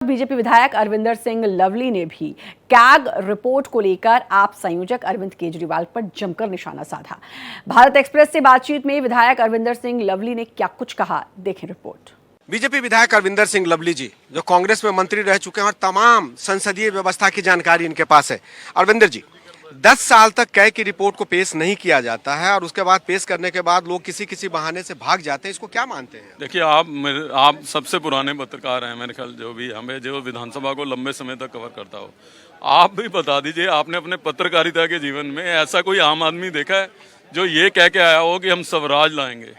BJP विधायक अरविंदर सिंह लवली ने भी कैग रिपोर्ट को लेकर आप संयोजक अरविंद केजरीवाल पर जमकर निशाना साधा। भारत एक्सप्रेस से बातचीत में विधायक अरविंदर सिंह लवली ने क्या कुछ कहा, देखें रिपोर्ट। बीजेपी विधायक अरविंदर सिंह लवली जी जो कांग्रेस में मंत्री रह चुके हैं और तमाम संसदीय व्यवस्था की जानकारी इनके पास है। अरविंदर जी, 10 साल तक कैग की रिपोर्ट को पेश नहीं किया जाता है और उसके बाद पेश करने के बाद लोग किसी बहाने से भाग जाते हैं, इसको क्या मानते हैं? देखिए, आप सबसे पुराने पत्रकार हैं मेरे ख्याल, जो भी हमें जो विधानसभा को लंबे समय तक कवर करता हो। आप भी बता दीजिए, आपने अपने पत्रकारिता के जीवन में ऐसा कोई आम आदमी देखा है जो ये कह के आया हो कि हम स्वराज लाएंगे,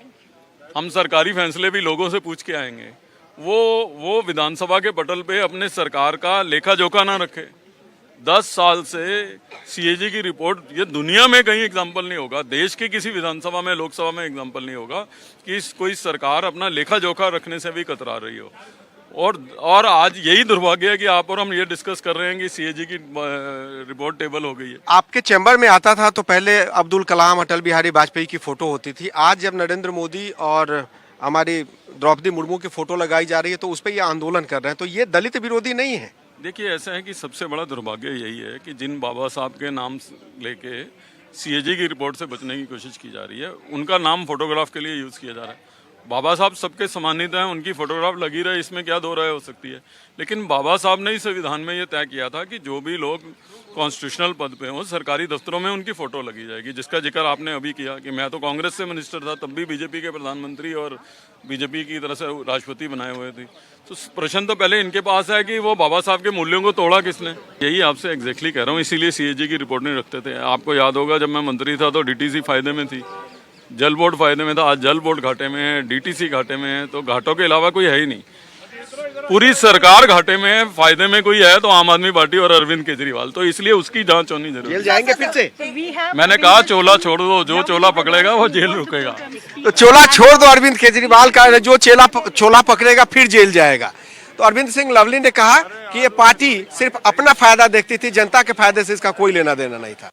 हम सरकारी फैसले भी लोगों से पूछ के आएंगे। वो विधानसभा के पटल पे अपने सरकार का लेखा जोखा ना रखे। 10 साल से सीएजी की रिपोर्ट, ये दुनिया में कहीं एग्जाम्पल नहीं होगा, देश की किसी विधानसभा में, लोकसभा में एग्जाम्पल नहीं होगा कि कोई सरकार अपना लेखा जोखा रखने से भी कतरा रही हो। और आज यही दुर्भाग्य है कि आप और हम ये डिस्कस कर रहे हैं कि सीएजी की रिपोर्ट टेबल हो गई है। आपके चैम्बर में आता था तो पहले अब्दुल कलाम, अटल बिहारी वाजपेयी की फोटो होती थी। आज जब नरेंद्र मोदी और हमारी द्रौपदी मुर्मू की फोटो लगाई जा रही है तो उस पर ये आंदोलन कर रहे हैं, तो ये दलित विरोधी नहीं है? देखिए, ऐसा है कि सबसे बड़ा दुर्भाग्य यही है कि जिन बाबा साहब के नाम लेके सीएजी की रिपोर्ट से बचने की कोशिश की जा रही है, उनका नाम फोटोग्राफ के लिए यूज़ किया जा रहा है। बाबा साहब सबके सम्मानित हैं, उनकी फोटोग्राफ लगी रहे, इसमें क्या दो राय हो सकती है। लेकिन बाबा साहब ने ही संविधान में ये तय किया था कि जो भी लोग कॉन्स्टिट्यूशनल पद पे हों, सरकारी दफ्तरों में उनकी फ़ोटो लगी जाएगी, जिसका जिक्र आपने अभी किया कि मैं तो कांग्रेस से मिनिस्टर था, तब भी बीजेपी के प्रधानमंत्री और बीजेपी की तरह से राष्ट्रपति बनाए हुए थे। तो प्रश्न तो पहले इनके पास है कि वो बाबा साहब के मूल्यों को तोड़ा किसने। यही आपसे एग्जैक्टली कह रहा हूँ, इसीलिए सीएजी की रिपोर्ट नहीं रखते थे। आपको याद होगा, जब मैं मंत्री था तो डीटीसी फायदे में थी, जल बोर्ड फायदे में था, आज जल बोर्ड घाटे में है, डीटीसी घाटे में है, तो घाटों के अलावा कोई है ही नहीं। पूरी सरकार घाटे में है, फायदे में कोई है तो आम आदमी पार्टी और अरविंद केजरीवाल, तो इसलिए उसकी जांच होनी जरूरी है। जेल जाएंगे फिर से? मैंने कहा चोला छोड़ दो, जो चोला पकड़ेगा वो जेल रुकेगा। तो चोला छोड़ दो अरविंद केजरीवाल का, जो चोला पकड़ेगा फिर जेल जाएगा। तो अरविंद सिंह लवली ने कहा कि ये पार्टी सिर्फ अपना फायदा देखती थी, जनता के फायदे से इसका कोई लेना देना नहीं था।